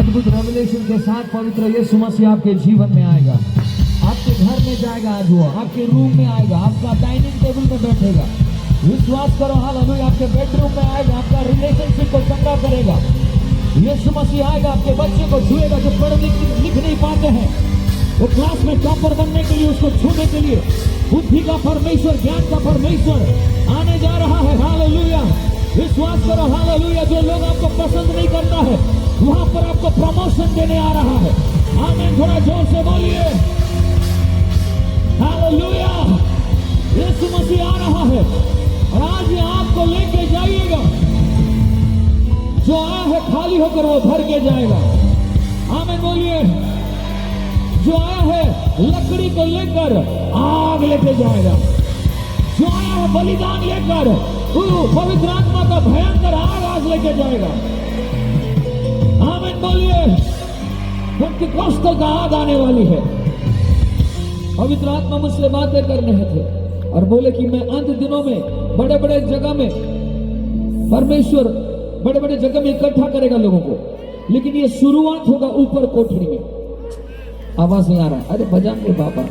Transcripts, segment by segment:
अद्भुत रेवलेशन के साथ पवित्र यीशु मसीह आपके जीवन में आएगा, आपके घर में जाएगा, आज वो आपके रूम में आएगा, आपका डाइनिंग टेबल में बैठेगा। विश्वास करो, हालेलुया। आपके बेडरूम में आएगा, आपका रिलेशनशिप को चंगा करेगा। यीशु मसीह आएगा, आपके बच्चे को छुएगा जो पढ़ लिख नहीं पाते हैं, वो क्लास में टॉपर बनने के लिए, उसको छूने के लिए बुद्धि का परमेश्वर, ज्ञान का परमेश्वर आने जा रहा है। हालेलुया। विश्वास करो, हालेलुया। जो लोग आपको पसंद नहीं करता है, वहां पर आपको प्रमोशन देने आ रहा है। आमीन। थोड़ा जोर से बोलिए हालेलुया। यीशु मसीह आ रहा है और आज ये आपको लेके जाइएगा। जो आया है खाली होकर वो भर के जाएगा। आमीन बोलिए। जो आया है लकड़ी को लेकर आग लेके जाएगा। जो आया है बलिदान लेकर पवित्र आत्मा का भयंकर आग आज लेके जाएगा। आमीन बोलिए। पेंटिकोस्टल का आग आने वाली है। पवित्र आत्मा मुझसे बातें करने थे और बोले कि मैं अंत दिनों में बड़े बड़े जगह में परमेश्वर बड़े बड़े जगह में इकट्ठा करेगा लोगों को, लेकिन ये शुरुआत होगा ऊपर कोठरी में। आवाज नहीं आ रहा? अरे बजान के बाबा।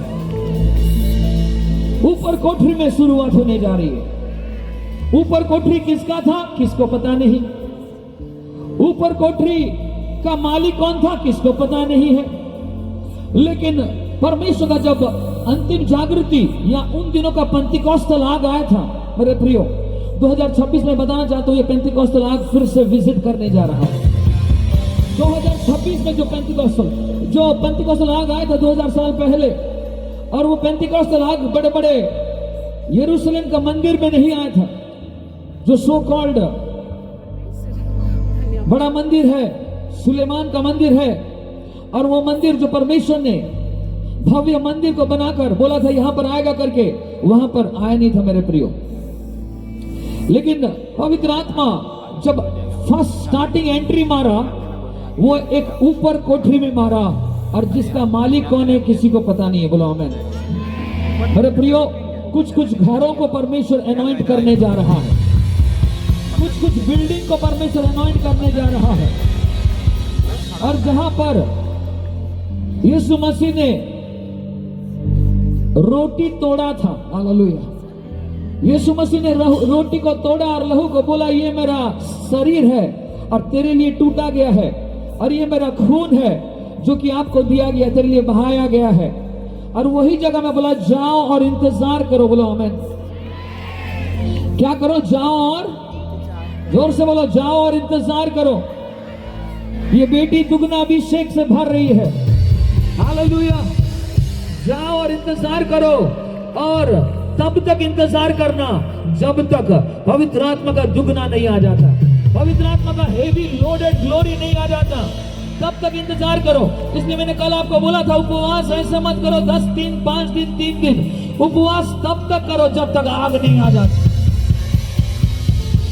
ऊपर कोठरी में शुरुआत होने जा रही है। ऊपर कोठरी किसका था? किसको पता नहीं। ऊपर कोठरी का मालिक कौन था? किसको पता नहीं है। लेकिन परमेश्वर का जब अंतिम जागृति या उन दिनों का पेंटिकोस्टल आग आया था, मेरे प्रियो, 2026 में बताना चाहता हूं, ये पेंटिकोस्टल आग फिर से विजिट करने जा रहा है। 2026 में जो पेंटिकोस्टल आग आया था 2000 साल पहले, और वो पेंटिकोस्टल आग बड़े बड़े यरूशलेम का मंदिर में नहीं आया था, जो सो कॉल्ड बड़ा मंदिर है, सुलेमान का मंदिर है। और वो मंदिर जो परमेश्वर ने भव्य मंदिर को बनाकर बोला था यहां पर आएगा करके, वहां पर आया नहीं था मेरे प्रियो। लेकिन पवित्र आत्मा जब फर्स्ट स्टार्टिंग एंट्री मारा, वो एक ऊपर कोठरी में मारा, और जिसका मालिक कौन है किसी को पता नहीं है। बोलो आमीन। मेरे प्रियो, कुछ कुछ घरों को परमेश्वर अनॉइंट करने जा रहा है, कुछ कुछ बिल्डिंग को परमेश्वर अनॉइंट करने जा रहा है। और जहां पर यीशु मसीह ने रोटी तोड़ा था, हालेलुया, यीशु मसीह ने रोटी को तोड़ा और लहू को बोला ये मेरा शरीर है और तेरे लिए टूटा गया है, और ये मेरा खून है जो कि आपको दिया गया, तेरे लिए बहाया गया है। और वही जगह में बोला जाओ और इंतजार करो। बोलो आमीन। क्या करो? जाओ और, जोर से बोलो, जाओ और इंतजार करो। ये बेटी दुगना अभिषेक से भर रही है। हालेलुया। जाओ और इंतजार करो, और तब तक इंतजार करना जब तक पवित्र आत्मा का दुगना नहीं आ जाता, पवित्र आत्मा का हेवी लोडेड ग्लोरी नहीं आ जाता, तब तक इंतजार करो। इसलिए मैंने कल आपको बोला था, उपवास ऐसे मत करो 10 दिन 5 दिन 3 दिन, उपवास तब तक करो जब तक आग नहीं आ जाती।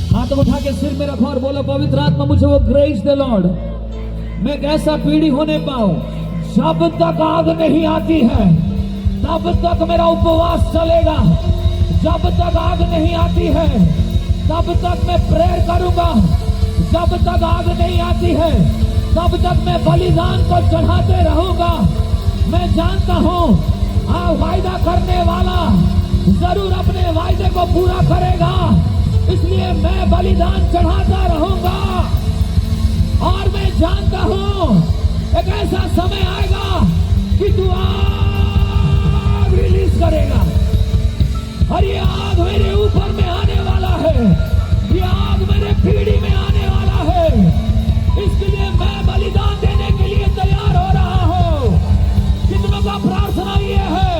हाथ उठा के सिर में रखो और बोलो, पवित्र आत्मा मुझे वो ग्रेस दे लॉर्ड, मैं कैसा पीढ़ी होने पाऊं, जब तक आग नहीं आती है तब तक मेरा उपवास चलेगा। जब तक आग नहीं आती है तब तक मैं प्रेयर करूंगा। जब तक आग नहीं आती है तब तक मैं बलिदान को चढ़ाते रहूंगा। मैं जानता हूं वायदा करने वाला जरूर अपने वायदे को पूरा करेगा, इसलिए मैं बलिदान चढ़ाता रहूंगा। और मैं जानता हूं एक ऐसा समय आएगा कि तू आग रिलीज करेगा, और ये आग मेरे ऊपर में आने वाला है, ये आग मेरे पीढ़ी में आने वाला है। इसके लिए मैं बलिदान देने के लिए तैयार हो रहा हूं। कितनों का प्रार्थना ये है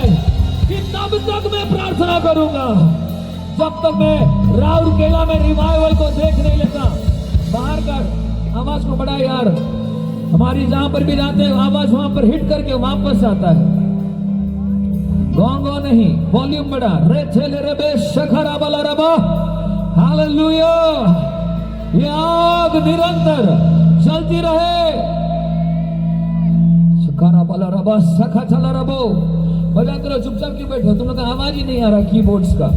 कि तब तक मैं प्रार्थना करूंगा जब तक मैं राउरकेला में रिवाइवल को देख नहीं लेता। बाहर कर आवाज को बढ़ा यार, हमारी जहां पर भी जाते हैं आवाज वहां पर हिट करके वापस आता है। गोंगो नहीं, वॉल्यूम बढ़ा। रे थेले रे बे शखरा बला रबा। हालेलुया। ये आग निरंतर चलती रहे। शखरा बला रबा सखा चला रबो। बजाते रहो, चुपचाप क्यों बैठे हो? तुम लोग का आवाज ही नहीं आ रहा कीबोर्ड्स का।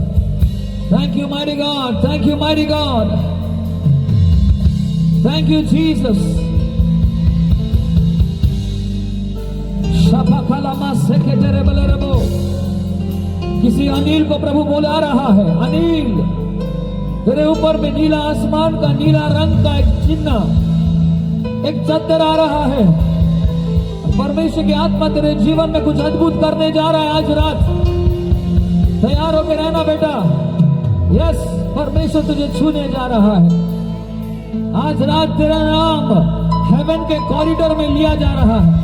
Thank you mighty God, thank you mighty God, thank you Jesus. किसी अनिल को प्रभु बुला रहा है। अनिल, तेरे ऊपर में नीला आसमान का, नीला रंग का एक चिन्ह, एक चद्दर आ रहा है। परमेश्वर की आत्मा तेरे जीवन में कुछ अद्भुत करने जा रहा है आज रात। तैयार होकर रहना बेटा। यस, परमेश्वर तुझे छूने जा रहा है। आज रात तेरा नाम हेवन के कॉरिडोर में लिया जा रहा है।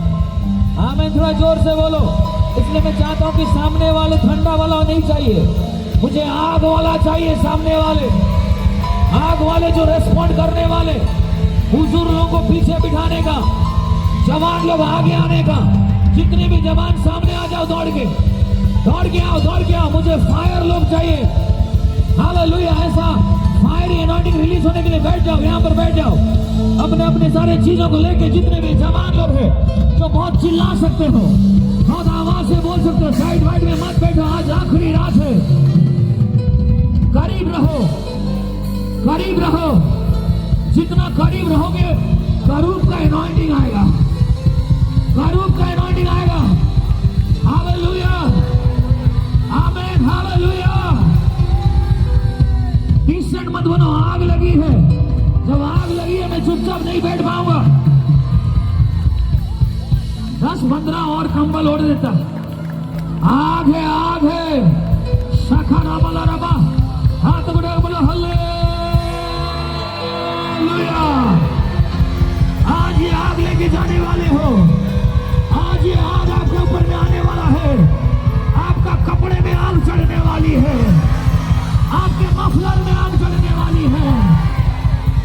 आमीन, थोड़ा जोर से बोलो। इसलिए मैं चाहता हूं कि सामने वाले ठंडा वाला नहीं चाहिए, मुझे आग वाला चाहिए। सामने वाले आग वाले, जो रेस्पॉन्ड करने वाले, बुजुर्ग लोगों को पीछे बिठाने का, जवान लोग आगे आने का। जितने भी जवान सामने आ जाओ, दौड़ के आओ, दौड़ के आओ। मुझे फायर लोग चाहिए। हालेलुया। ऐसा फायर एनॉइंटिंग रिलीज होने के लिए बैठ जाओ, यहाँ पर बैठ जाओ। अपने अपने सारे चीजों को लेके, जितने भी जवान लोग हैं जो बहुत चिल्ला सकते हो, बहुत आवाज से बोल सकते हो, साइड वाइड में मत बैठो। आज आखिरी रात है। करीब रहो, करीब रहो। जितना करीब रहोगे, करूब का एनॉइंटिंग आएगा, करूब का एनॉइंटिंग आएगा। हालेलुया, आमीन, हालेलुया। टी-शर्ट मत बनो, आग लगी है। जब आग लगी है, मैं चुपचाप नहीं बैठ पाऊंगा। 10-15 और कंबल ओढ़ देता। आग है, आग है। शाखा रामला रबा, हाथ उठा बोलो हालेलुया। आज ये आग लेके जाने वाले हो। आज ये आग आपके ऊपर में आने वाला है। आपका कपड़े में आग चढ़ने वाली है, आपके मफलर में आग चढ़ने वाली है,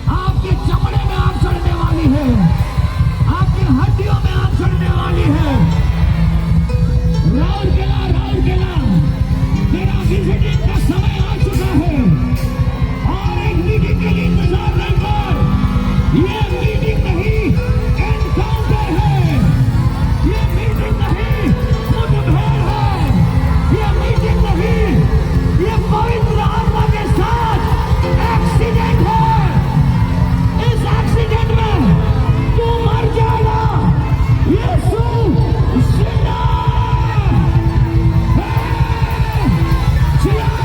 आपके चमड़े में आग चढ़ने वाली है, आपकी हड्डियों में आग चढ़ने वाली है। राउरकेला, राउरकेला, तेरा विजिटिंग का समय आ चुका है और एक मीटिंग के लिए इंतजार नहीं कर। ये मीटिंग नहीं, एनकाउंटर है। ये मीटिंग नहीं, मुठभेड़ है। ये मीटिंग नहीं, ये पवित्र आत्मा के साथ एक्सीडेंट है। इस एक्सीडेंट में तू मर जाएगा। यीशु जिंदा है। चिल्लाओ।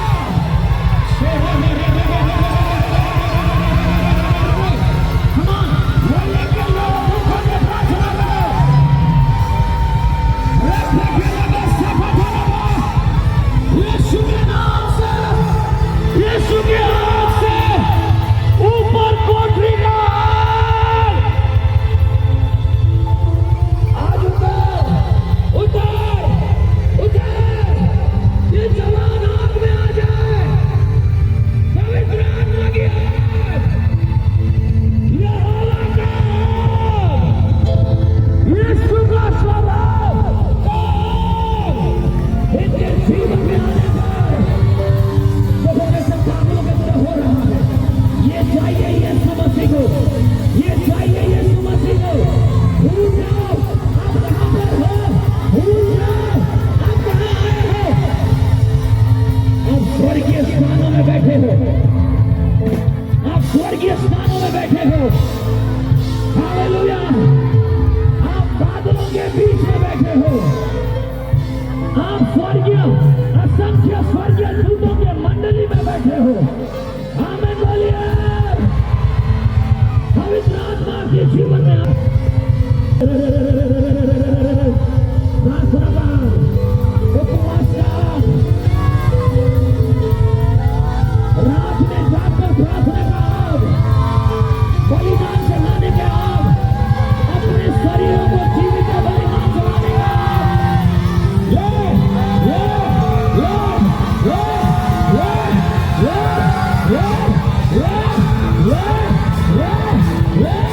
Come on, वो लेके लोग ऊपर में प्रार्थना करो। लेके लगे शपथ करो। यीशु के नाम से, यीशु के नाम से ऊपर कोठरी का आज उतर, उतर, उतर। ये जवान आग में आ जाए। पवित्र आत्मा की आग, यहोवा का आग, यीशु का स्वभाव इनके जीवन में आने पर देखो कैसे पागलों की तरह हो रहा है। ये चाहिए यीशु मसीह को, ये चाहिए यीशु मसीह को। भूल जाओ आप कहाँ पर हो, भूल जाओ आप कहाँ आए हो। आप स्वर्गीय स्थानों में बैठे हो, आप स्वर्गीय स्थानों में बैठे हो। हालेलुया। आप बादलों के बीच में बैठे हो। आप स्वर्गीय, असंख्य स्वर्गीय दूतों के मंडली में बैठे हो। आमीन बोलिए। पवित्र आत्मा के जीवन में प्रार्थना का, उपवास का, रात में जाकर प्रार्थना का आग, बलिदान चढ़ाने के आग, अपने शरीरों को जीवित का बलिदान चढ़ाने का आग। ले, ले, ले, ले, ले, ले, ले, ले, ले, ले, ले, ले, ले, ले।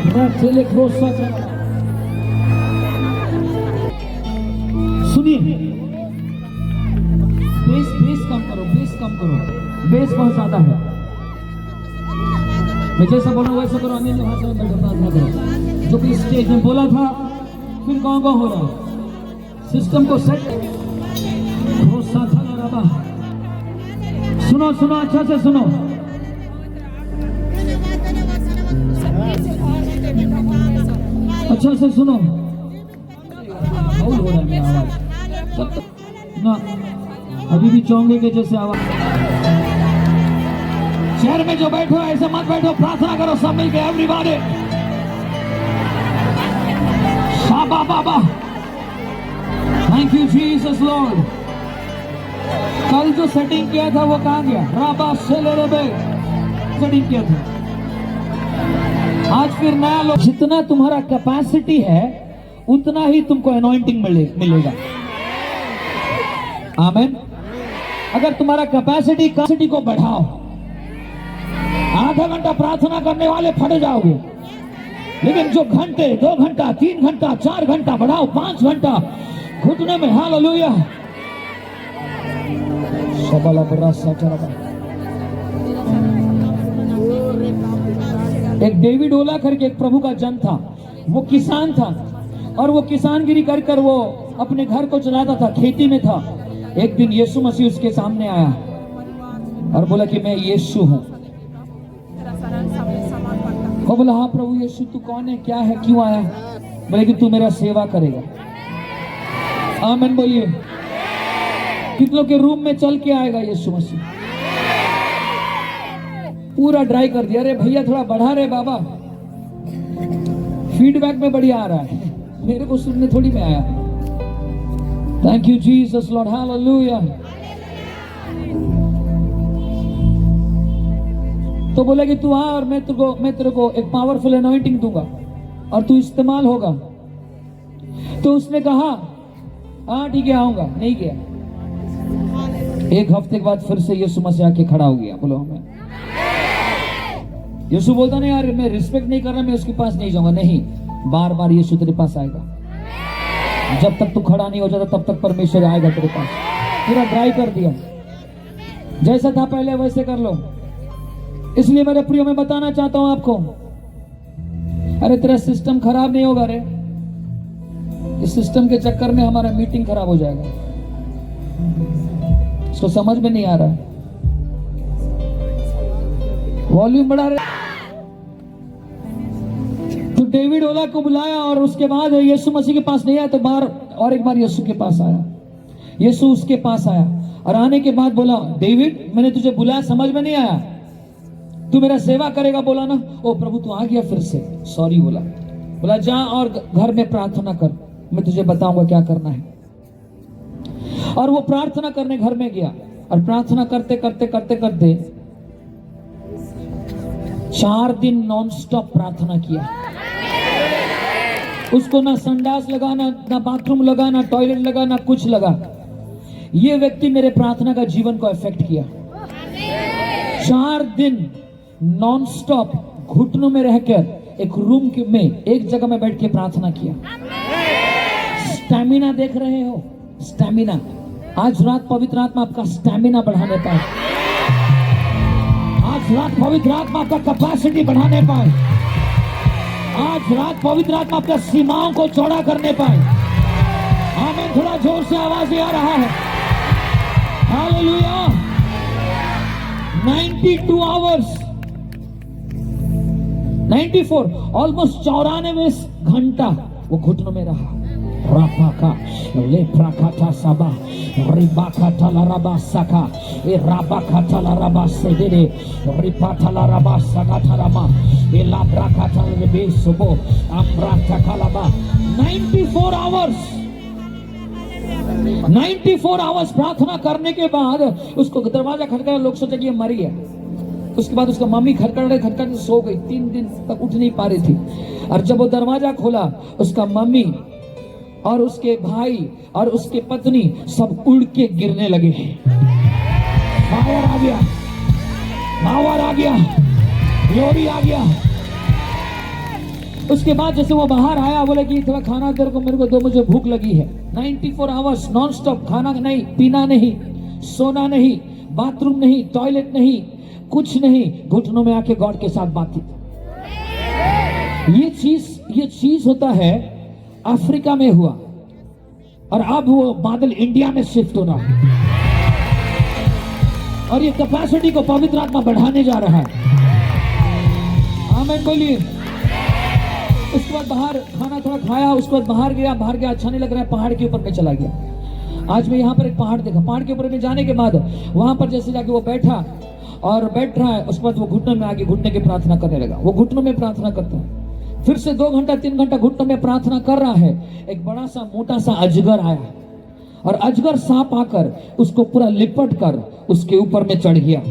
चले क्रोसा सुनिए, बेस कम करो, बेस बहुत ज्यादा है। मैं जैसा बोला वैसा करो, अन्य भाषा में बैठो, प्रार्थना करो जो कि स्टेज में बोला था। फिर गाँव हो रहा है, सिस्टम को सेट। सुनो अच्छा से सुनो। अच्छा से सुनो, हो रहा है मेरा आवाज ना, अभी भी चौंगे के जैसे आवाज। शहर में जो बैठो ऐसे मत बैठो, प्रार्थना करो सब मिलके, एवरीबॉडी। शाबा बाबा, थैंक यू जीसस लॉर्ड। कल जो सेटिंग किया था वो कहां गया? राबा सेलेरेबे सेटिंग किया था। आज फिर नया लोग, जितना तुम्हारा कैपेसिटी है उतना ही तुमको अनॉइंटिंग मिलेगा। आमीन। अगर तुम्हारा कैपेसिटी को बढ़ाओ, आधा घंटा प्रार्थना करने वाले फट जाओगे, लेकिन जो घंटे, 2 घंटा, 3 घंटा, 4 घंटा बढ़ाओ, 5 घंटा घुटने में। हालेलुया। एक डेविड ओला करके एक प्रभु का जन था, वो किसान था और वो किसानगिरी कर वो अपने घर को चलाता था, खेती में था। एक दिन यीशु मसीह उसके सामने आया और बोला कि मैं यीशु हूं। वो बोला हाँ प्रभु यीशु, तू कौन है, क्या है, क्यों आया? बोले कि तू मेरा सेवा करेगा। आमीन बोलिए। कितनों के रूम में चल के आएगा यीशु मसीह? पूरा ड्राई कर दिया। अरे भैया थोड़ा बढ़ा रहे बाबा, फीडबैक में बढ़िया आ रहा है, मेरे को सुनने थोड़ी में आया। Thank you Jesus Lord, hallelujah. तो बोले कि तू आ और मैं तेरे को एक पावरफुल अनॉइंटिंग दूंगा और तू इस्तेमाल होगा। तो उसने कहा हाँ ठीक है आऊंगा। नहीं गया। एक हफ्ते के बाद फिर से यीशु मसीह आके खड़ा हो गया। बोलो हमें। यीशु बोलता नहीं यार मैं रिस्पेक्ट नहीं कर रहा, मैं उसके पास नहीं जाऊंगा। नहीं, बार बार यीशु तेरे पास आएगा। जब तक तू खड़ा नहीं हो जाता तब तक परमेश्वर आएगा तेरे पास। पूरा ड्राई कर दिया, जैसा था पहले वैसे कर लो। इसलिए मेरे प्रियो में बताना चाहता हूं आपको, अरे तेरा सिस्टम खराब नहीं होगा रे। इस सिस्टम के चक्कर में हमारा मीटिंग खराब हो जाएगा। इसको समझ में नहीं आ रहा। वॉल्यूम बढ़ा रहे। तो डेविड ओला को बुलाया और उसके बाद यीशु मसीह के पास नहीं आया तो और एक बार यीशु के पास आया। यीशु उसके पास आया और आने के बाद बोला डेविड मैंने तुझे बुलाया, समझ में नहीं आया, तू मेरा सेवा करेगा? बोला ना। ओ प्रभु तू आ गया फिर से, सॉरी बोला जा और घर में प्रार्थना कर, मैं तुझे बताऊंगा क्या करना है। और वो प्रार्थना करने घर में गया और प्रार्थना करते करते 4 दिन नॉन स्टॉप प्रार्थना किया। उसको ना संडास लगा, ना बाथरूम लगा, ना टॉयलेट लगा, ना कुछ लगा। ये व्यक्ति मेरे प्रार्थना का जीवन को इफेक्ट किया। 4 दिन नॉन स्टॉप घुटनों में रहकर एक रूम में एक जगह में बैठ के प्रार्थना किया। स्टैमिना देख रहे हो? स्टैमिना। आज रात पवित्र आत्मा आपका स्टैमिना बढ़ाने पाए। आज रात पवित्र आत्मा आपका कैपेसिटी बढ़ाने पाए। आज रात पवित्र आत्मा आपका सीमाओं को चौड़ा करने पाए। आमीन। थोड़ा जोर से आवाज आ रहा है। हालेलुया। 92 आवर्स, 94 ऑलमोस्ट 94 घंटा वो घुटनों में रहा। रापाका लेप्राकाटा सबा रिबाकाटा लाराबा सका ए राबाकाटा लाराबा सेदे रिपाटा लाराबा सगाटा रामा ए लाब्राकाटा लेबे सुबो अम्राटा कालाबा। 94 आवर्स 94 आवर्स प्रार्थना करने के बाद उसको दरवाजा खटखटाया। लोग सोचे कि ये मर गया। उसके बाद उसका मम्मी खटखट सो गई। 3 दिन तक उठ नहीं पा रही थी। और जब वो दरवाजा खोला उसका मम्मी और उसके भाई और उसके पत्नी सब उड़ के गिरने लगे। पावर आ गया, पावर आ गया, ग्लोरी आ गया। उसके बाद जैसे वो बाहर आया, बोले कि थोड़ा खाना तेरे को, मेरे को दो, मुझे भूख लगी है। 94 आवर्स नॉन स्टॉप, खाना नहीं, पीना नहीं, सोना नहीं, बाथरूम नहीं, टॉयलेट नहीं, कुछ नहीं, घुटनों में आके गॉड के साथ बातचीत। ये चीज होता है अफ्रीका में हुआ, और अब वो बादल इंडिया में शिफ्ट हो रहा है, और ये कैपेसिटी को पवित्र आत्मा बढ़ाने जा रहा है। आमीन बोलिए। उसके बाद बाहर खाना थोड़ा खाया, उसके बाद बाहर गया, अच्छा नहीं लग रहा है, पहाड़ के ऊपर में चला गया। आज मैं यहाँ पर एक पहाड़ देखा, पहाड़ के ऊपर में जाने के बाद वहां पर जैसे जाके वो बैठा और बैठ रहा है, उसके बाद वो घुटनों में आके घुटने की प्रार्थना करने लगा। वो घुटनों में प्रार्थना करता है, फिर से 2 घंटा 3 घंटा घुटनों में प्रार्थना कर रहा है। एक बड़ा सा मोटा सा अजगर आया, और अजगर सांप आकर उसको पूरा लिपट कर उसके ऊपर में चढ़ गया,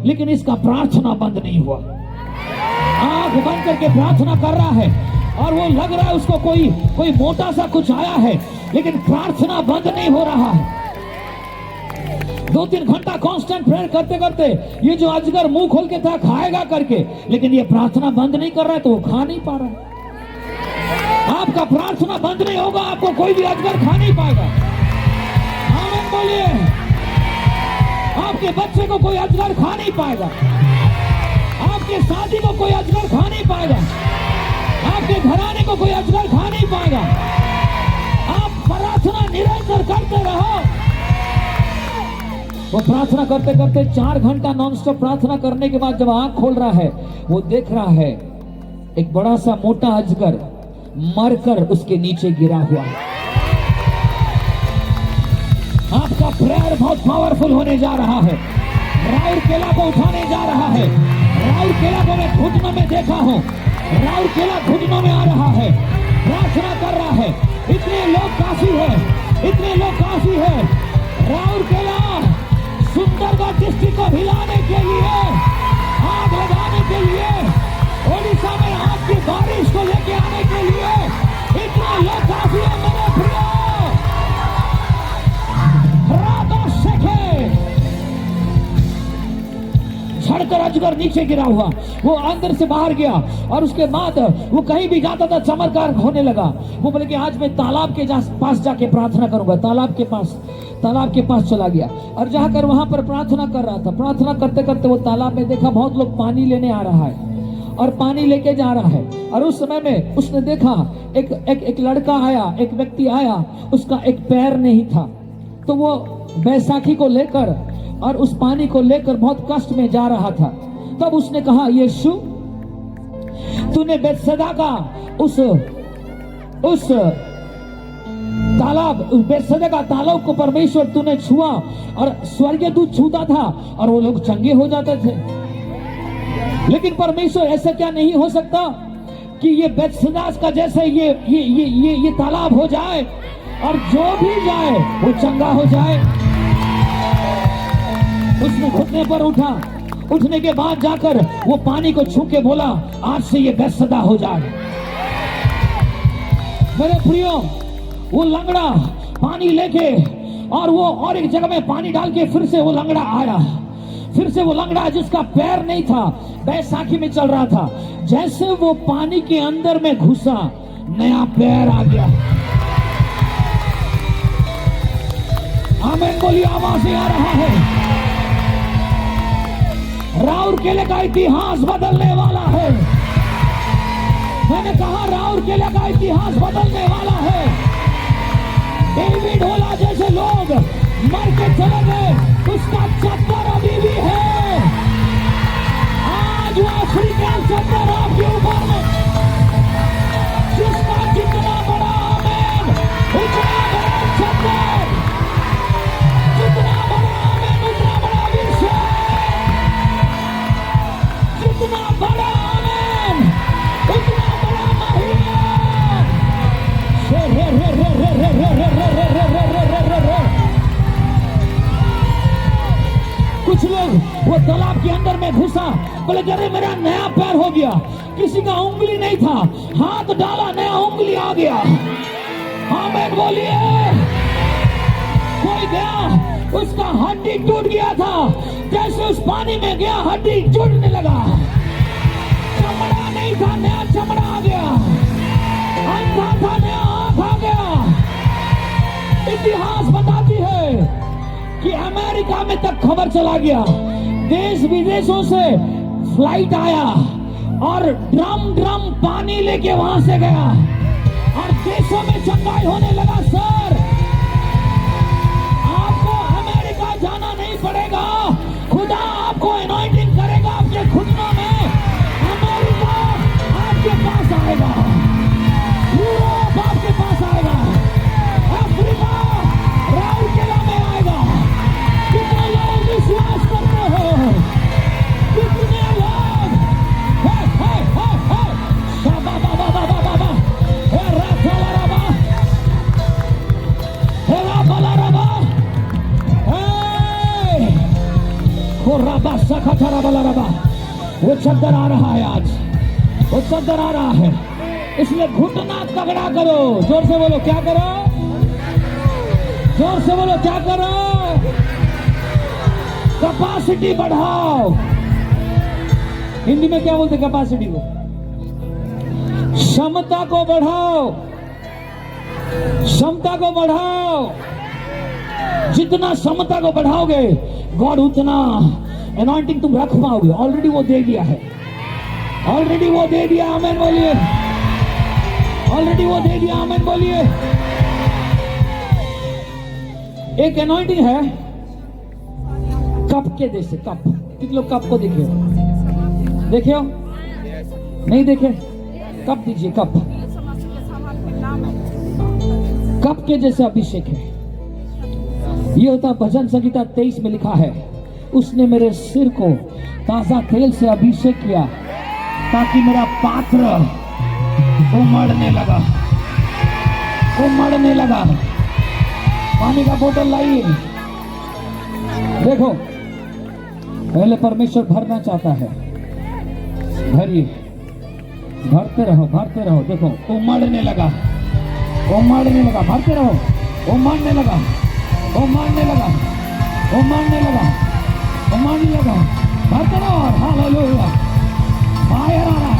लेकिन इसका प्रार्थना बंद नहीं हुआ। आंख बंद करके प्रार्थना कर रहा है, और वो लग रहा है उसको कोई मोटा सा कुछ आया है, लेकिन प्रार्थना बंद नहीं हो रहा है। 2-3 घंटा कांस्टेंट प्रेयर करते करते ये जो अजगर मुंह खोल के था खाएगा करके, लेकिन ये प्रार्थना बंद नहीं कर रहा है, तो वो खा नहीं पा रहा है। आपका प्रार्थना बंद नहीं होगा, आपको कोई भी अजगर खा नहीं पाएगा। आमीन बोलिए। आपके बच्चे को कोई अजगर खा नहीं पाएगा, आपके शादी को कोई अजगर खा नहीं पाएगा, आपके घराने को कोई अजगर खा नहीं पाएगा। आप प्रार्थना निरंतर करते रहो। वो प्रार्थना करते करते 4 घंटा नॉनस्टॉप प्रार्थना करने के बाद जब आंख खोल रहा है, वो देख रहा है एक बड़ा सा मोटा अजगर मरकर उसके नीचे गिरा हुआ है। आपका प्रेयर बहुत पावरफुल होने जा रहा है। राउर केला को उठाने जा रहा है। राउर केला को मैं घुटनों में देखा हूं, राउर केला घुटनों में आ रहा है, प्रार्थना कर रहा है। इतने लोग काफी है, इतने लोग काफी है। राउर केला सुंदरगढ़ डिस्ट्रिक्ट को हिलाने के लिए, आग लगाने के लिए, ओडिशा में आग की बारिश को लेके आने के लिए इतने लोग काफी है। मेरे प्रिय रातों सेखे झड़कर अजगर नीचे गिरा हुआ, वो अंदर से बाहर गया, और उसके बाद वो कहीं भी जाता था चमत्कार होने लगा। वो बोले कि आज मैं तालाब के पास जाके प्रार्थना करूंगा। तालाब के पास चला गया, और जाकर वहां पर प्रार्थना कर रहा था। प्रार्थना करते करते वो तालाब में देखा बहुत लोग पानी लेने आ रहा है, और पानी लेके जा रहा है। और उस समय में उसने देखा एक लड़का आया, एक व्यक्ति आया, उसका एक पैर नहीं था। तो वो बैसाखी को लेकर और उस पानी को लेकर बहुत कष्ट में जा रहा था। तब उसने कहा, यीशु, तूने बेतसदा का उस तालाब, बेतसदा का तालाब को परमेश्वर तूने छुआ, और स्वर्गीय दूत छूता था और वो लोग चंगे हो जाते थे। लेकिन परमेश्वर, ऐसा क्या नहीं हो सकता कि ये बेतसदा का जैसे ये तालाब हो जाए, और जो भी जाए वो चंगा हो जाए। उसने घुटने पर उठा, उठने के बाद जाकर वो पानी को छू के बोला, आज से ये बेतसदा हो जाए। मेरे प्रियो, वो लंगड़ा पानी लेके और एक जगह में पानी डाल के फिर से वो लंगड़ा आया। फिर से वो लंगड़ा जिसका पैर नहीं था, बैसाखी में चल रहा था, जैसे वो पानी के अंदर में घुसा, नया पैर आ गया। आमीन बोलिए, आवाज आ रहा है। राउरकेला का इतिहास बदलने वाला है। मैंने कहा राउरकेला का इतिहास बदलने वाला है। डेविड होला जैसे लोग मर के चले गए, उसका चक्कर अभी भी है। आज वो अफ्रीका चक्कर आपके ऊपर में, जिसका जितना बड़ा आमीन उतना बड़ा चक्कर, जितना बड़ा आमीन उतना बड़ा विषय, जितना बड़ा आमीन उतना बड़ा महिमा। कुछ लोग वो तालाब के अंदर में घुसा, बोले अरे मेरा नया पैर हो गया। किसी का उंगली नहीं था, हाथ डाला, नया उंगली आ गया। आमीन बोलिए। कोई गया, उसका हड्डी टूट गया था, जैसे उस पानी में गया हड्डी जुड़ने लगा। चमड़ा नहीं था, नया चमड़ा आ गया। अंधा था नया आंख आ गया। इतिहास बताती है कि अमेरिका में तक खबर चला गया, देश विदेशों से फ्लाइट आया और ड्रम ड्रम पानी लेके वहां से गया और देशों में चंगाई होने लगा। सर, आपको अमेरिका जाना नहीं पड़ेगा, खुदा आपको अनॉइंटिंग करेगा आपके घुटनों में। अमेरिका आपके पास आएगा, यूरोप आपके पास आएगा, अफ्रीका राउरकेला में आएगा। कितने लोग विश्वास करते हो? कितने लोग? शाबा बाबा बाबा बाबा, हे राफेला रबा, हे राफेला रबा, हे कोराबा सखा रबा रबा। वो चद्दर आ रहा है आज, वो चद्दर आ रहा है, इसलिए घुटना तगड़ा करो। जोर से बोलो क्या करो? जोर से बोलो क्या करो? कैपेसिटी बढ़ाओ। हिंदी में क्या बोलते कैपेसिटी को? क्षमता को बढ़ाओ, क्षमता को बढ़ाओ। जितना क्षमता को बढ़ाओगे गॉड उतना अनॉइंटिंग तुम रख पाओगे। ऑलरेडी वो दे दिया है, ऑलरेडी वो दे दिया। आमीन बोलिए, ऑलरेडी वो दे दिया। आमीन बोलिए। एक अनॉइंटिंग है कप के जैसे। कप, कितने लोग कप को देखे हो? देखे हो? नहीं देखे? कप दीजिए, कप। कप के जैसे अभिषेक है। ये होता भजन संहिता 23 में लिखा है, उसने मेरे सिर को ताजा तेल से अभिषेक किया ताकि मेरा पात्र उमड़ने लगा, उमड़ने लगा। पानी का बोतल लाइए। देखो, पहले परमेश्वर भरना चाहता है, भरिए, भरते रहो, भरते रहो। देखो उमड़ने लगा, उमड़ने लगा। भरते रहो, उमड़ने लगा, उमड़ने लगा, उमड़ने लगा, उमड़ने लगा। भरते रहो। हालेलुया, फायर आ रहा,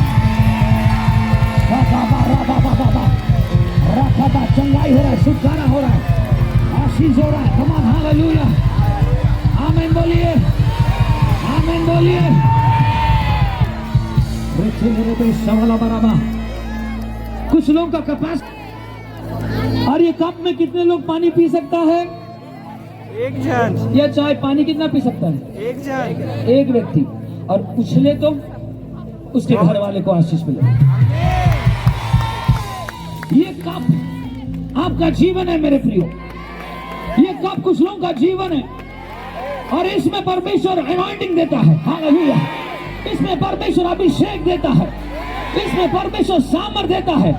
रखा, चंगाई हो रहा है, छुटकारा हो रहा है, आशीष हो रहा है। कमान, हालेलुया, आमीन बोलिए, आमीन बोलिए। कुछ लोगों का कैपेसिटी। और ये कप में कितने लोग पानी पी सकता है? एक जन। या चाय पानी कितना पी सकता है? एक जन, एक व्यक्ति। और उछले तो उसके घर वाले को आशीष मिले। ये कप आपका जीवन है मेरे प्रियो, ये कप कुछ लोगों का जीवन है। और इसमें परमेश्वर अनॉइंटिंग देता है। हालेलुया, इसमें परमेश्वर अभिषेक देता है, इसमें परमेश्वर सामर्थ देता है।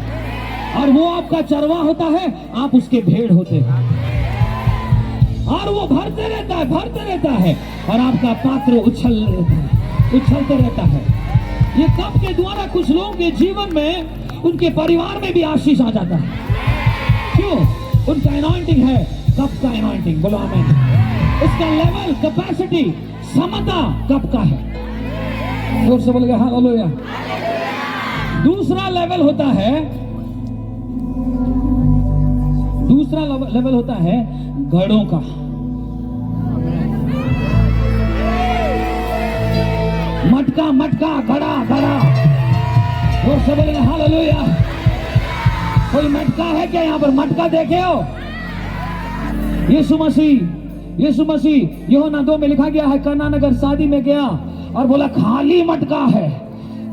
और वो आपका चरवा होता है, आप उसके भेड़ होते हैं। और वो भरते रहता है, भरते रहता है, और आपका पात्र उछल रहता है, उछलते रहता है। ये कप के द्वारा कुछ लोगों के जीवन में, उनके परिवार में भी आशीष आ जाता है। क्यों? उनका अनॉइंटिंग है, कप का अनॉइंटिंग। बोलो आमीन। इसका लेवल, कैपेसिटी, क्षमता कप का है। जोर से बोलेगा हालेलुया। दूसरा लेवल होता है, दूसरा लेवल होता है घड़ों का। मटका, मटका, घड़ा, घड़ा। जोर से बोलेगा हालेलुया। कोई मटका है क्या यहाँ पर? मटका देखे हो? यीशु मसीह, यीशु मसीह यूहन्ना 2 में लिखा गया है, कना नगर शादी में गया और बोला खाली मटका है,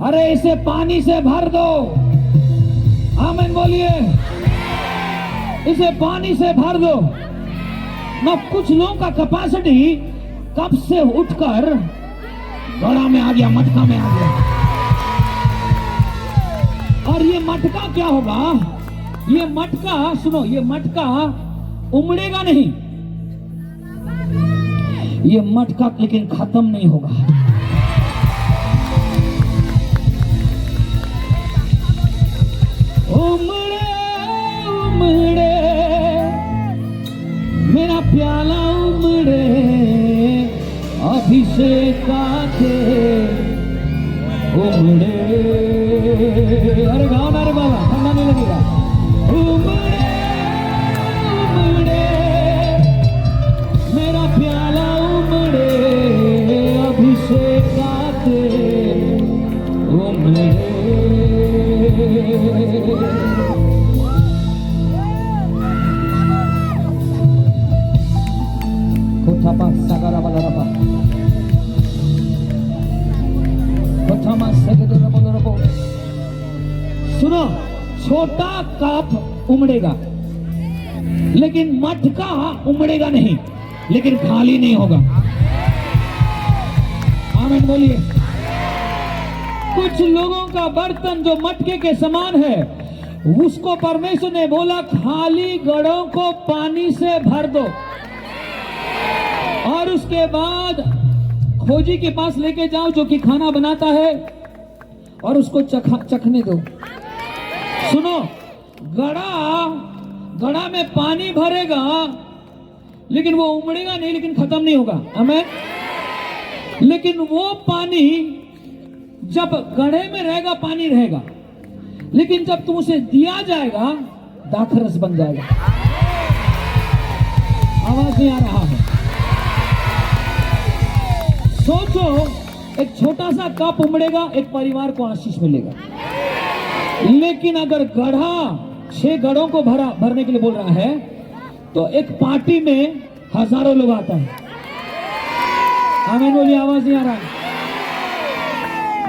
अरे इसे पानी से भर दो। आमीन बोलिए, इसे पानी से भर दो ना। कुछ लोगों का कैपेसिटी कप से उठकर घड़ा में आ गया, मटका में आ गया। और ये मटका क्या होगा? ये मटका, सुनो, ये मटका उमड़ेगा नहीं, ये मटका लेकिन खत्म नहीं होगा। उमड़े उमड़े मेरा प्याला, उमड़े अभिषेक के उमड़े। अरे गाओ ना रे बाबा, ठंडा उमड़ने लगेगा। उमड़े उमड़े मेरा प्याला उमड़े, अभिषेक आते उमड़े। कोठापा सागरा बलरपा, कोठामा सगरा बलरपा। सुनो, छोटा कप उमड़ेगा लेकिन मटका उमड़ेगा नहीं, लेकिन खाली नहीं होगा। आमीन बोलिए। कुछ लोगों का बर्तन जो मटके के समान है, उसको परमेश्वर ने बोला खाली घड़ों को पानी से भर दो और उसके बाद खोजी के पास लेके जाओ जो कि खाना बनाता है, और उसको चखने दो। सुनो, घड़ा में पानी भरेगा लेकिन वो उमड़ेगा नहीं, लेकिन खत्म नहीं होगा। आमीन। लेकिन वो पानी जब घड़े में रहेगा, पानी रहेगा, लेकिन जब तुम उसे दिया जाएगा, दाखरस बन जाएगा। आवाज नहीं आ रहा है? सोचो, एक छोटा सा कप उमड़ेगा, एक परिवार को आशीष मिलेगा। लेकिन अगर गढ़ा 6 घड़ों को भरने के लिए बोल रहा है, तो एक पार्टी में हजारों लोग आता है। आमीन बोलिए। आवाज नहीं आ रहा है?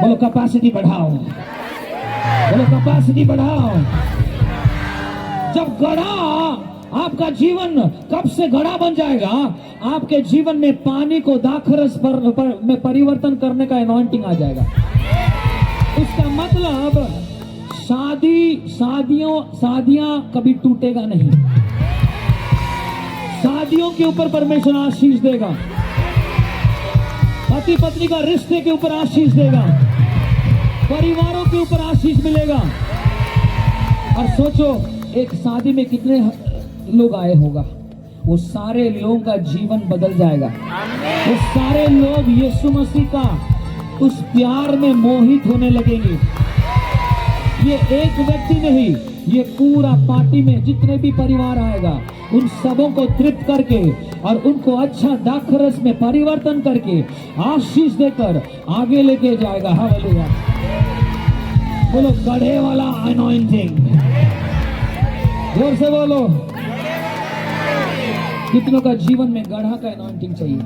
बोलो कैपेसिटी बढ़ाओ, बोलो कैपेसिटी बढ़ाओ। जब गढ़ा, आपका जीवन कब से घड़ा बन जाएगा, आपके जीवन में पानी को दाखरस में परिवर्तन करने का एनॉइंटिंग आ जाएगा। उसका मतलब शादियां कभी टूटेगा नहीं। शादियों के ऊपर परमेश्वर आशीष देगा, पति पत्नी का रिश्ते के ऊपर आशीष देगा, परिवारों के ऊपर आशीष मिलेगा। और सोचो, एक शादी में कितने लोग आए होगा, वो सारे लोगों का जीवन बदल जाएगा। वो सारे लोग यीशु मसीह का उस प्यार में मोहित होने लगेंगे। ये एक व्यक्ति नहीं, ये पूरा पार्टी में जितने भी परिवार आएगा, उन सबों को तृप्त करके और उनको अच्छा दाखरस में परिवर्तन करके आशीष देकर आगे लेके जाएगा। हालेलुया। बोलो गढ़े वाला अनॉइंटिंग, जोर से बोलो। कितनों का जीवन में गढ़ा का अनॉइंटिंग चाहिए?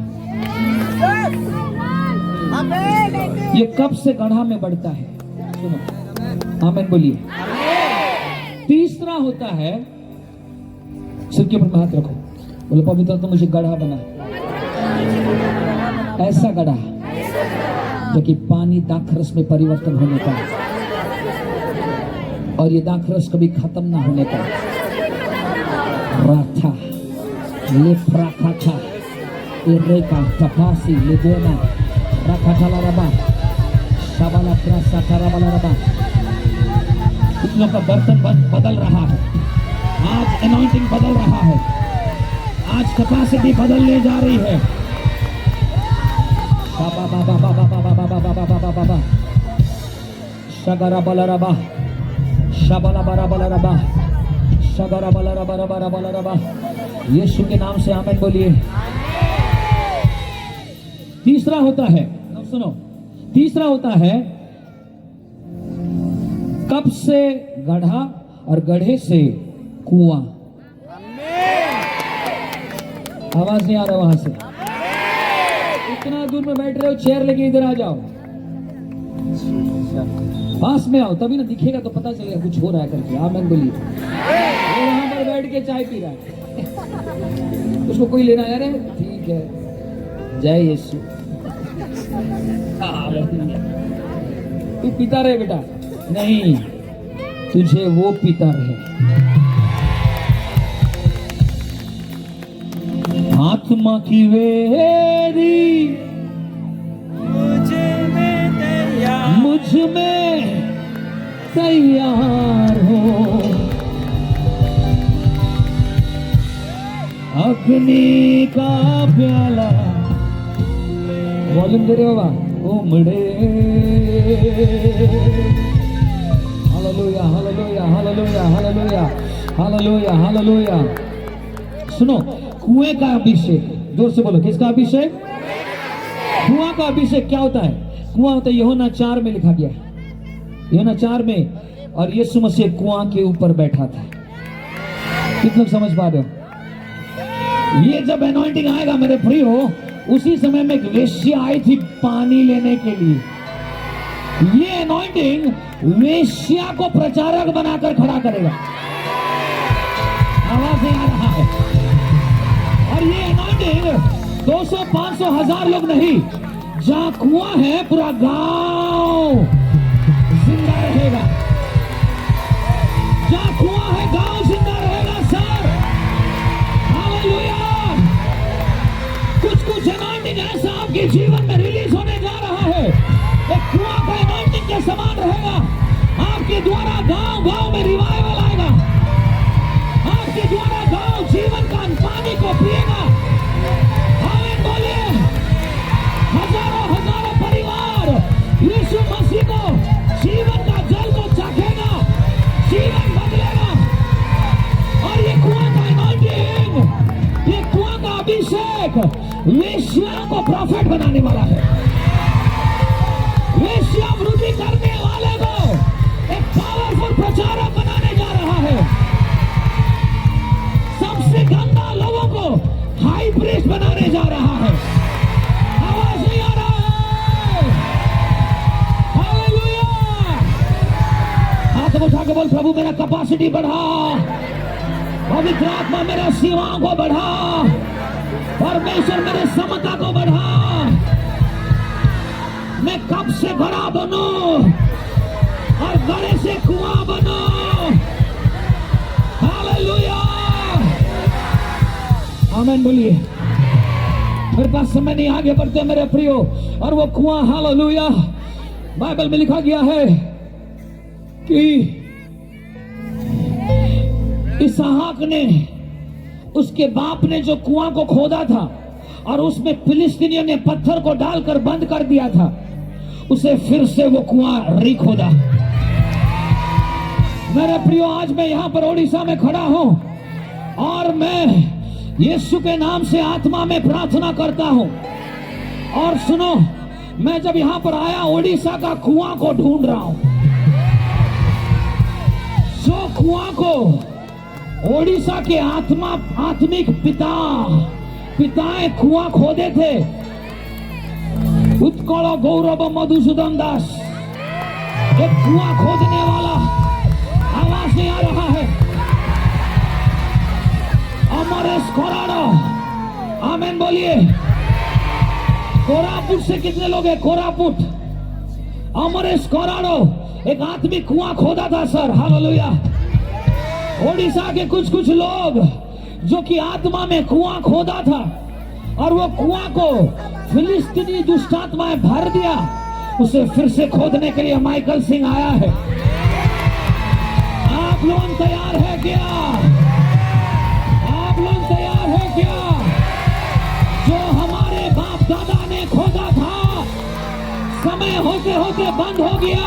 ये कब से गढ़ा में बढ़ता है? सुनो, आमीन बोलिए। तीसरा होता है, सिर के ऊपर हाथ रखो, बोलो पवित्र तो मुझे गढ़ा बना, ऐसा गढ़ा जो कि पानी दाखरस में परिवर्तन होने का, और ये दाखरस कभी खत्म ना होने का। राथा लेफ्राखाथा इरेका तपासी लेदोना राखाठाला रबा शाबाला प्रासाथारा बाला रबा। कितनों का बर्तन बदल रहा है? आज एनॉइंटिंग बदल रहा है, आज कैपेसिटी बदलने जा रही है। बाबा बाबा बाबा बाबा बाबा बाबा बाबा बाबा शगरा बाला रबा शाबाला बारा बाला रबा शगरा बाला रबा रबा रबा रबा। यीशु के नाम से आमीन बोलिए। तीसरा होता है, सुनो, तीसरा होता है कप से गढ़ा और गढ़े से कुआं। आवाज नहीं आ रहा वहां से? इतना दूर में बैठ रहे हो, चेयर लेके इधर आ जाओ, पास में आओ, तभी ना दिखेगा तो पता चलेगा कुछ हो रहा है करके। आमीन बोलिए। वो वहां पर बैठ के चाय पी रहा है, उसको कोई लेना है? ठीक है, जय यीशु। तू पीता रहे बेटा, नहीं, तुझे वो पीता रहे। आत्मा की वेरी मुझ में तैयार हो, अग्नि का प्याला। वॉल्यूम दे रहे हो बाबा? उमड़े। Hallelujah hallelujah hallelujah hallelujah hallelujah hallelujah. सुनो, कुएं का अभिषेक, जोर से बोलो, किसका अभिषेक? कुआं का अभिषेक क्या होता है? कुआं होता है, यूहन्ना 4 में लिखा गया है, यूहन्ना 4 में, और यीशु मसीह कुआं के ऊपर बैठा था। कितने लोग समझ पा रहे हो? ये जब एनॉइंटिंग आएगा मेरे प्रियो, उसी समय में एक वेश्या आई थी पानी लेने के लिए। ये एनॉइंटिंग वेश्या को प्रचारक बनाकर खड़ा करेगा। आवाज नहीं आ रहा है? और ये एनॉइंटिंग 200, 500, 1000 लोग नहीं, जहां कुआं है पूरा गांव जिंदा रहेगा। जहां कुआं है गांव जिंदा रहेगा सर। हालेलुया। कुछ एनॉइंटिंग ऐसा आपके जीवन में रिलीज होने जा रहा है, एक कुआं का एनॉइंटिंग के समान रहेगा। आपके द्वारा गांव गांव में रिवाइवल आएगा। आपके द्वारा गांव जीवन का पानी को पिएगा। आमीन बोलिए। हजारों हजारों परिवार यीशु मसीह को जीवन का जल को चाखेगा, जीवन बदलेगा। और ये कुआं का एनॉइंटिंग, ये कुआं का अभिषेक वेश्याओं को प्रॉफिट बनाने वाला है। वेश्यावृत्ति करने वाले को एक पावरफुल प्रचारक बनाने जा रहा है। सबसे गंदा लोगों को हाई प्रीस्ट बनाने जा रहा है। आवाज नहीं आ रहा है? हालेलुया। हाथ उठा के बोल, प्रभु मेरा कैपेसिटी बढ़ा, पवित्र आत्मा मेरा सीमाओं को बढ़ा, परमेश्वर मेरे समता को बढ़ा। मैं कब से घड़ा बनूं और घड़े से कुआं बनूं। हालेलुया। आमीन बोलिए। मेरे पास समय नहीं, आगे बढ़ते मेरे प्रियो। और वो कुआं, हालेलुया, बाइबल में लिखा गया है कि इसहाक ने, उसके बाप ने जो कुआं को खोदा था और उसमें फिलिस्तीनियों ने पत्थर को डालकर बंद कर दिया था, उसे फिर से वो कुआं रिखोदा। मेरे प्रियो, आज मैं यहां पर ओडिशा में खड़ा हूं और मैं यीशु के नाम से आत्मा में प्रार्थना करता हूं। और सुनो, मैं जब यहां पर आया, ओडिशा का कुआं को ढूंढ रहा हूं। जो कुआं को ओडिशा के आत्मिक पिताएं कुआं खोदे थे, उत्कल गौरव मधुसूदन दास एक कुआं खोदने वाला। आवाज नहीं आ रहा है? अमरेश कोराडो, आमीन बोलिए। कोरापुट से कितने लोग हैं? कोरापुट, अमरेश कोराडो एक आत्मिक कुआं खोदा था सर। हालेलुया। ओडिशा के कुछ लोग जो कि आत्मा में कुआं खोदा था और वो कुआं को फिलिस्तीनी दुष्टात्माएं भर दिया, उसे फिर से खोदने के लिए माइकल सिंह आया है। आप लोग तैयार है क्या? आप लोग तैयार है क्या? जो हमारे बाप दादा ने खोदा था, समय होते होते बंद हो गया,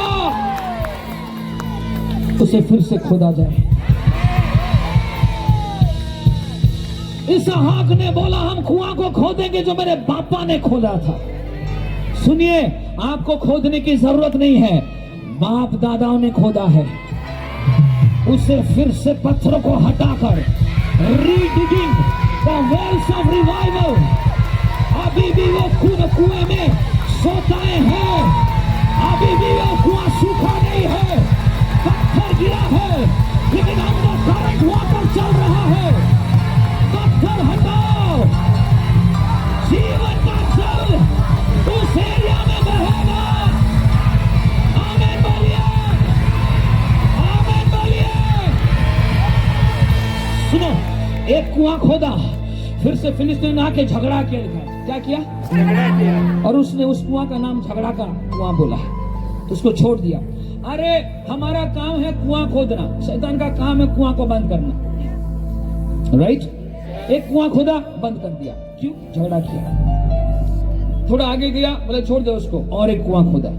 उसे फिर से खोदा जाए। इसहाक ने बोला, हम कुआं को खोदेंगे जो मेरे पापा ने खोदा था। सुनिए, आपको खोदने की जरूरत नहीं है, बाप दादाओं ने खोदा है। उसे फिर से पत्थरों को हटाकर रीडिगिंग द वेल्स ऑफ रिवाइवल। अभी भी वो कुएं में सोताएं हैं, अभी भी वो कुआं सूखा नहीं है, पत्थर गिरा है, लेकिन अंदर करंट वाटर चल रहा है। पत्थर हटाओ, जीवन का जल उस एरिया में बहेगा। आमीन बोलिए, आमीन बोलिए। सुनो, एक कुआं खोदा, फिर से फिलिस्तीन ने आके झगड़ा किया। क्या किया? और उसने उस कुआं का नाम झगड़ा का कुआं बोला, तो उसको छोड़ दिया। अरे हमारा काम है कुआं खोदना, शैतान का काम है कुआं को बंद करना। राइट? एक कुआं खोदा, बंद कर दिया। क्यों? झगड़ा किया। थोड़ा आगे गया, बोले छोड़ दो उसको, और एक कुआं खोदा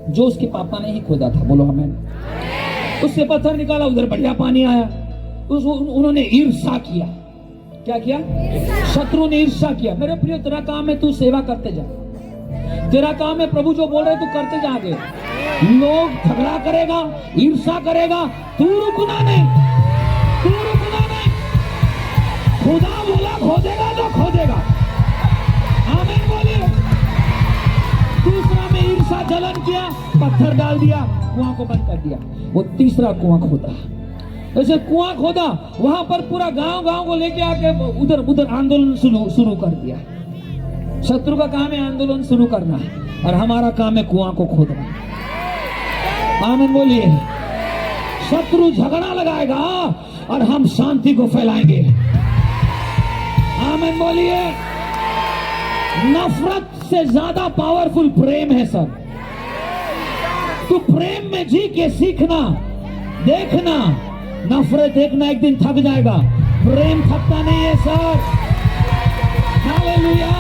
जो उसके पापा ने ही खोदा था। बोलो हमें। उससे पत्थर निकाला, उधर बढ़िया पानी आया। उन्होंने ईर्षा किया। क्या किया? शत्रु ने ईर्षा किया। मेरे प्रिय, तेरा काम है तू सेवा करते जा, तेरा काम है प्रभु जो बोल रहे तू करते जा आगे। लोग झगड़ा करेगा, ईर्षा करेगा, तू रुकना नहीं, तू रुकना नहीं। खुदा बोला खोदेगा तो खोदेगा। आमीन बोलिए। दूसरा में ईर्षा जलन किया, पत्थर डाल दिया, कुआं को बंद कर दिया। वो तीसरा कुआं खोदा। ऐसे कुआं खोदा, वहां पर पूरा गांव को लेके आके उधर उधर आंदोलन शुरू कर दिया। शत्रु का काम है आंदोलन शुरू करना, और हमारा काम है कुआं को खोदना। आमीन बोलिए। शत्रु झगड़ा लगाएगा और हम शांति को फैलाएंगे। आमीन बोलिए। नफरत से ज्यादा पावरफुल प्रेम है सर। तू प्रेम में जी के सीखना, देखना। नफरत देखना एक दिन थक जाएगा, प्रेम थकता नहीं है सर। हालेलुया।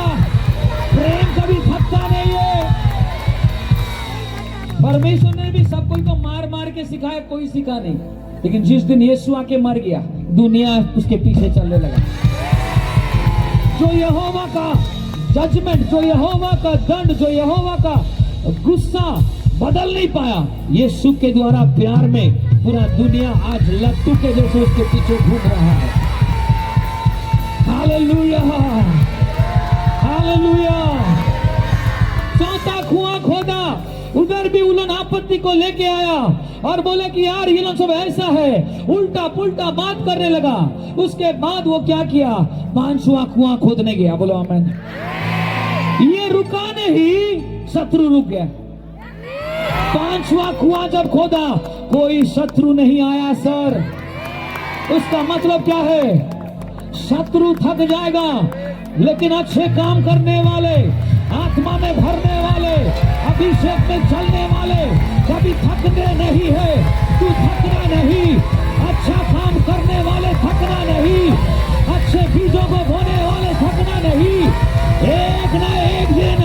प्रेम कभी थकता नहीं है। परमेश्वर ने भी सब कोई को मार मार के सिखाया, कोई सिखा नहीं। लेकिन जिस दिन यीशु आके मर गया, दुनिया उसके पीछे चलने लगा। जो यहोवा का जजमेंट, जो यहोवा का दंड, जो यहोवा का गुस्सा बदल नहीं पाया, यीशु के द्वारा प्यार में पूरा दुनिया आज लट्टू के जैसे उसके पीछे घूम रहा है। Hallelujah, hallelujah. चौथा कुआं खोदा, उधर भी उलन आपत्ति को लेके आया और बोले कि यार ये लोग सब ऐसा है, उल्टा पुल्टा बात करने लगा। उसके बाद वो क्या किया? पांचवा कुआं खोदने गया। बोलो आमीन। ये रुका नहीं, शत्रु रुक गया। पांचवा कुआं जब खोदा, कोई शत्रु नहीं आया सर। उसका मतलब क्या है? शत्रु थक जाएगा, लेकिन अच्छे काम करने वाले, आत्मा में भरने वाले, अभिषेक में चलने वाले कभी थकने नहीं है। तू थकना नहीं। अच्छा काम करने वाले थकना नहीं, अच्छे बीजों को बोने वाले थकना नहीं। एक ना एक दिन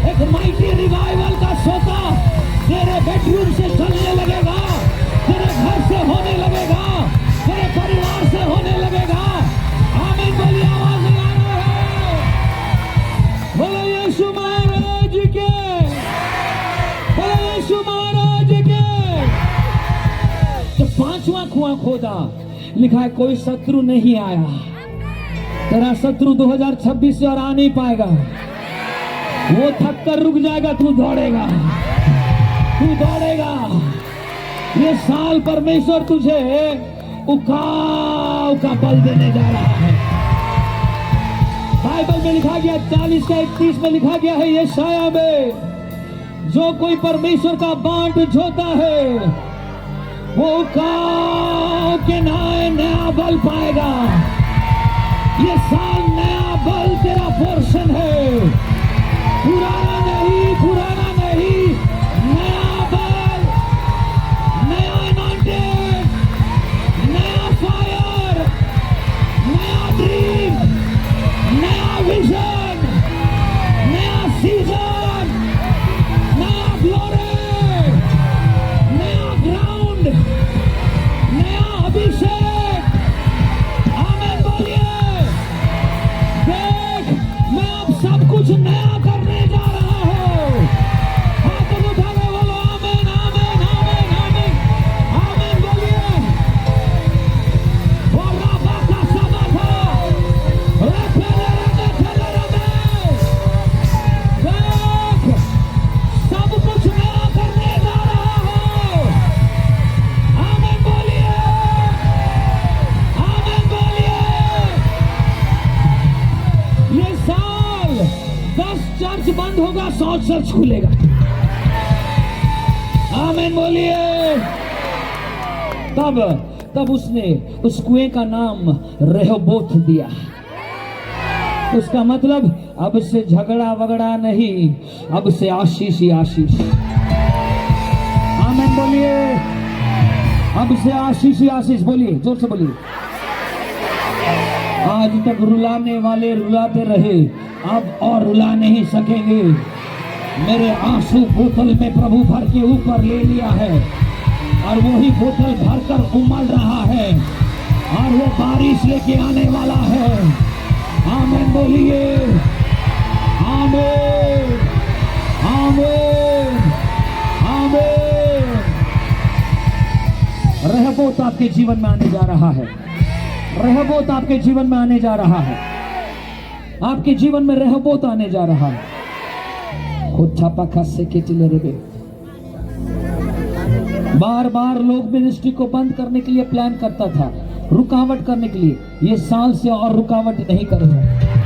एक माइटी रिवाइवल का सोता तेरे बेडरूम से चलने लगेगा, तेरे घर से होने लगेगा, तेरे परिवार से होने लगेगा। आमीन बोलिए। आवाज नहीं आ रहा है? बोलो यीशु महाराज के, बोलो यीशु महाराज के। तो पांचवा कुआं खोदा, लिखा है कोई शत्रु नहीं आया। तेरा शत्रु 2026 से और आ नहीं पाएगा। वो थक कर रुक जाएगा, तू दौड़ेगा, तू दौड़ेगा। ये साल परमेश्वर तुझे उकाव का बल देने जा रहा है। बाइबल में लिखा गया 40 का 31 में लिखा गया है यशाया में, जो कोई परमेश्वर का बांट जोता है वो उकाव के नया बल पाएगा। ये साल नया बल तेरा पोर्शन है। पुराना नहीं, पुराना नहीं, नया बल, नया अनॉइंटेड, नया फायर, नया ड्रीम, नया विजन, नया सीजन, नया ग्लोरी, नया ग्राउंड, नया अभिषेक। आमीन बोलिए। देख, मैं अब सब कुछ नया करने जा रहा हूं। हाथ उठा के बोलो आमीन, आमीन, आमीन, आमीन, आमीन बोलिए। और राबा का समा था, देख, सब कुछ नया करने जा रहा हूं। आमीन बोलिए, आमीन बोलिए। ये साल 10 चर्च बंद होगा, 100 चर्च खुलेगा। आमीन बोलिए। तब उसने उस कुएं का नाम रेहोबोथ दिया। उसका मतलब अब से झगड़ा वगड़ा नहीं, अब से आशीष ही आशीष। आमीन बोलिए। अब से आशीष ही आशीष। बोलिए, जोर से बोलिए। आज तक रुलाने वाले रुलाते रहे, अब और रुला नहीं सकेंगे। मेरे आंसू बोतल में प्रभु भर के ऊपर ले लिया है। और वही बोतल भरकर उमड़ रहा है और वो बारिश लेके आने वाला है। आमीन बोलिए, आमीन, आमीन, आमीन। रहबोत आपके जीवन में आने जा रहा है। रहबोत आपके जीवन में आने जा रहा है। आपके जीवन में रहबोत आने जा रहा है। खुद छापा खासे के चिले रे। बार बार लोग मिनिस्ट्री को बंद करने के लिए प्लान करता था, रुकावट करने के लिए। ये साल से और रुकावट नहीं करेगा।